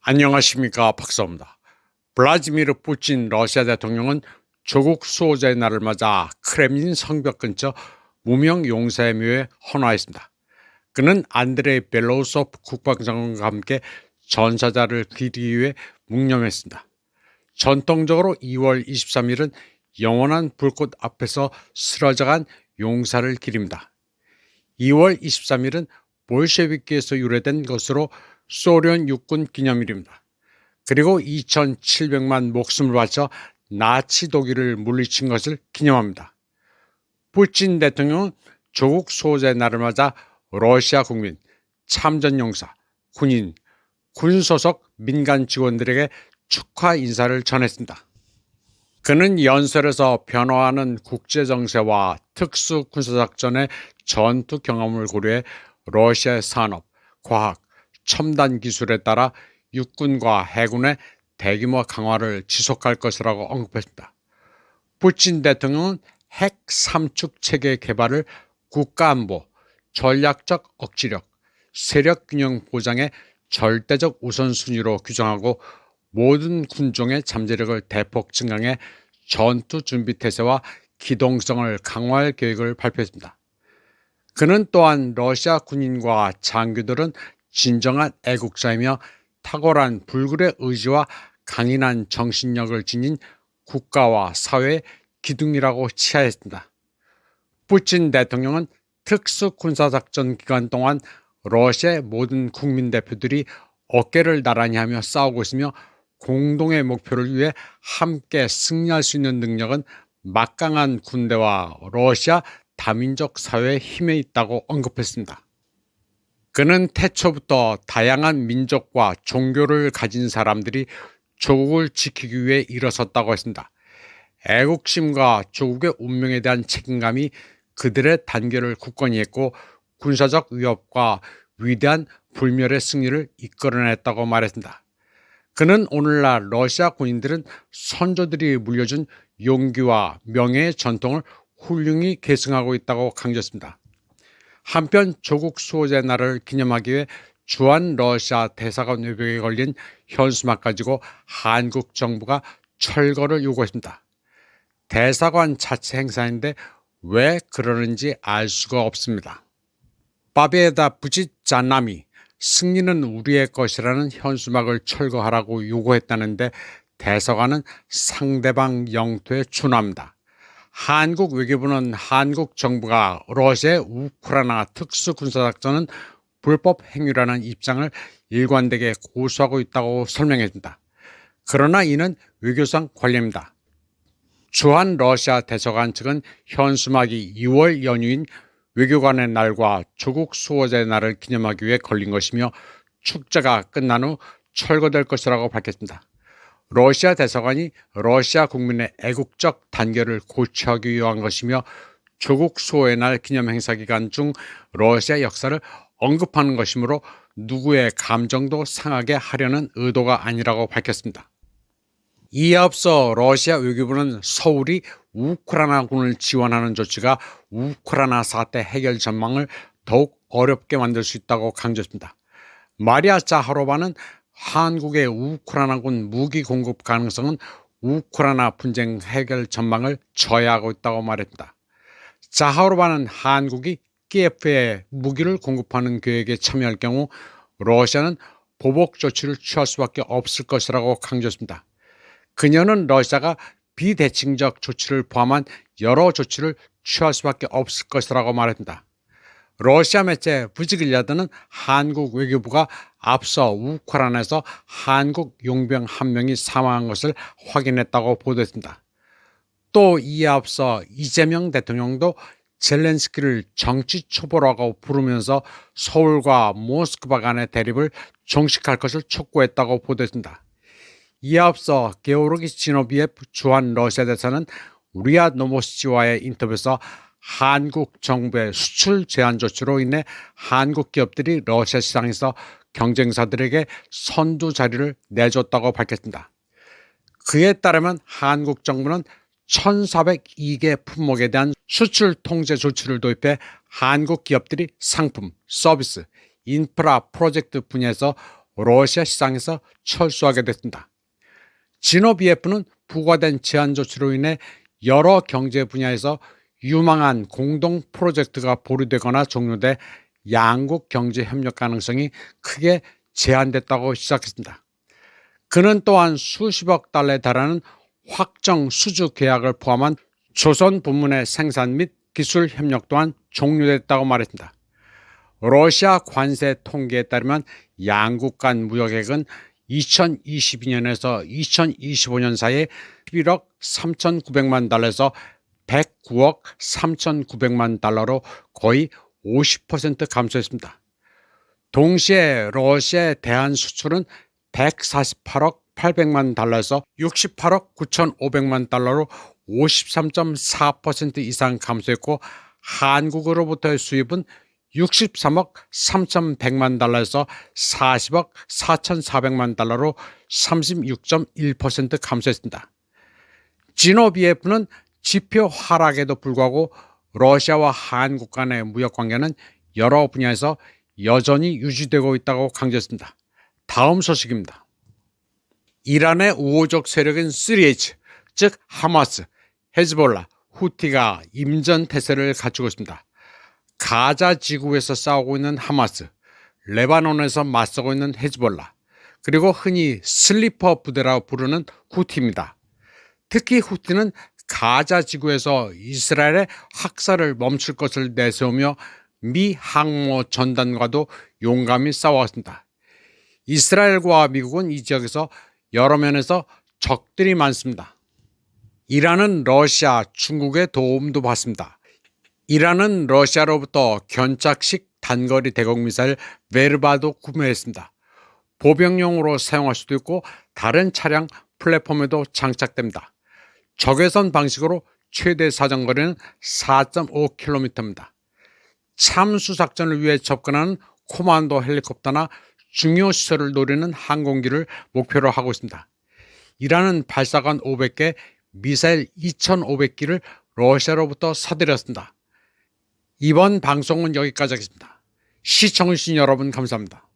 안녕하십니까, 박사입니다. 블라디미르 푸틴 러시아 대통령은 조국 수호자의 날을 맞아 크렘린 성벽 근처 무명 용사의 묘에 헌화했습니다. 그는 안드레이 벨로우소프 국방장관과 함께 전사자를 기리기 위해 묵념했습니다. 전통적으로 2월 23일은 영원한 불꽃 앞에서 쓰러져간 용사를 기립니다. 2월 23일은 볼셰비키에서 유래된 것으로 소련 육군 기념일입니다. 그리고 2,700만 목숨을 바쳐 나치 독일을 물리친 것을 기념합니다. 푸틴 대통령은 조국 수호자의 날을 맞아 러시아 국민, 참전용사, 군인, 군 소속 민간 직원들에게 축하 인사를 전했습니다. 그는 연설에서 변화하는 국제정세와 특수군사작전의 전투 경험을 고려해 러시아의 산업, 과학, 첨단 기술에 따라 육군과 해군의 대규모 강화를 지속할 것이라고 언급했습니다. 푸틴 대통령은 핵 삼축 체계 개발을 국가안보, 전략적 억지력, 세력 균형 보장의 절대적 우선순위로 규정하고 모든 군종의 잠재력을 대폭 증강해 전투 준비 태세와 기동성을 강화할 계획을 발표했습니다. 그는 또한 러시아 군인과 장교들은 진정한 애국자이며 탁월한 불굴의 의지와 강인한 정신력을 지닌 국가와 사회의 기둥이라고 치하했습니다. 푸틴 대통령은 특수군사작전 기간 동안 러시아의 모든 국민 대표들이 어깨를 나란히 하며 싸우고 있으며 공동의 목표를 위해 함께 승리할 수 있는 능력은 막강한 군대와 러시아 다민족 사회의 힘에 있다고 언급했습니다. 그는 태초부터 다양한 민족과 종교를 가진 사람들이 조국을 지키기 위해 일어섰다고 했습니다. 애국심과 조국의 운명에 대한 책임감이 그들의 단결을 굳건히 했고 군사적 위협과 위대한 불멸의 승리를 이끌어냈다고 말했습니다. 그는 오늘날 러시아 군인들은 선조들이 물려준 용기와 명예의 전통을 훌륭히 계승하고 있다고 강조했습니다. 한편 조국 수호자의 날을 기념하기 위해 주한 러시아 대사관 외벽에 걸린 현수막 가지고 한국 정부가 철거를 요구했습니다. 대사관 자체 행사인데 왜 그러는지 알 수가 없습니다. 바비에다 부짓자남이 승리는 우리의 것이라는 현수막을 철거하라고 요구했다는데 대사관은 상대방 영토에 준합니다. 한국 외교부는 한국 정부가 러시아의 우크라이나 특수군사작전은 불법 행위라는 입장을 일관되게 고수하고 있다고 설명했습니다. 그러나 이는 외교상 관례입니다. 주한 러시아 대사관 측은 현수막이 2월 연휴인 외교관의 날과 조국 수호자의 날을 기념하기 위해 걸린 것이며 축제가 끝난 후 철거될 것이라고 밝혔습니다. 러시아 대사관이 러시아 국민의 애국적 단결을 고취하기 위한 것이며 조국 수호의 날 기념 행사 기간 중 러시아 역사를 언급하는 것이므로 누구의 감정도 상하게 하려는 의도가 아니라고 밝혔습니다. 이에 앞서 러시아 외교부는 서울이 우크라이나군을 지원하는 조치가 우크라이나 사태 해결 전망을 더욱 어렵게 만들 수 있다고 강조했습니다. 마리아 자하로바는 한국의 우크라이나군 무기 공급 가능성은 우크라이나 분쟁 해결 전망을 저해하고 있다고 말했습니다. 자하로바는 한국이 키예프에 무기를 공급하는 계획에 참여할 경우 러시아는 보복 조치를 취할 수밖에 없을 것이라고 강조했습니다. 그녀는 러시아가 비대칭적 조치를 포함한 여러 조치를 취할 수밖에 없을 것이라고 말했습니다. 러시아 매체 부지길야드는 한국 외교부가 앞서 우크라이나에서 한국 용병 한 명이 사망한 것을 확인했다고 보도했습니다. 또 이에 앞서 이재명 대통령도 젤렌스키를 정치 초보라고 부르면서 서울과 모스크바 간의 대립을 종식할 것을 촉구했다고 보도했습니다. 이에 앞서 게오르기 지노비에프 주한 러시아 대사는 우리아 노보스티와의 인터뷰에서 한국 정부의 수출 제한 조치로 인해 한국 기업들이 러시아 시장에서 경쟁사들에게 선두 자리를 내줬다고 밝혔습니다. 그에 따르면 한국 정부는 1,402개 품목에 대한 수출 통제 조치를 도입해 한국 기업들이 상품, 서비스, 인프라 프로젝트 분야에서 러시아 시장에서 철수하게 됐습니다. 진오비에프는 부과된 제한 조치로 인해 여러 경제 분야에서 유망한 공동 프로젝트가 보류되거나 종료돼 양국 경제 협력 가능성이 크게 제한됐다고 시작했습니다. 그는 또한 수십억 달러에 달하는 확정 수주 계약을 포함한 조선 부문의 생산 및 기술 협력 또한 종료됐다고 말했습니다. 러시아 관세 통계에 따르면 양국 간 무역액은 2022년에서 2025년 사이에 11억 3,900만 달러에서 109억 3,900만 달러로 거의 50% 감소했습니다. 동시에 러시아의 대한 수출은 148억 800만 달러에서 68억 9,500만 달러로 53.4% 이상 감소했고, 한국으로부터의 수입은 63억 3,100만 달러에서 40억 4,400만 달러로 36.1% 감소했습니다. 진오비에프는 지표 하락에도 불구하고 러시아와 한국 간의 무역 관계는 여러 분야에서 여전히 유지되고 있다고 강조했습니다. 다음 소식입니다. 이란의 우호적 세력인 3H, 즉 하마스, 헤즈볼라, 후티가 임전 태세를 갖추고 있습니다. 가자 지구에서 싸우고 있는 하마스, 레바논에서 맞서고 있는 헤즈볼라, 그리고 흔히 슬리퍼 부대라고 부르는 후티입니다. 특히 후티는 가자 지구에서 이스라엘의 학살을 멈출 것을 내세우며 미 항모 전단과도 용감히 싸워왔습니다. 이스라엘과 미국은 이 지역에서 여러 면에서 적들이 많습니다. 이란은 러시아, 중국의 도움도 받습니다. 이란은 러시아로부터 견착식 단거리 대공미사일 메르바도 구매했습니다. 보병용으로 사용할 수도 있고 다른 차량 플랫폼에도 장착됩니다. 적외선 방식으로 최대 사정거리는 4.5km입니다. 참수작전을 위해 접근하는 코만도 헬리콥터나 중요 시설을 노리는 항공기를 목표로 하고 있습니다. 이란은 발사관 500개, 미사일 2,500기를 러시아로부터 사들였습니다. 이번 방송은 여기까지 하겠습니다. 시청해주신 여러분 감사합니다.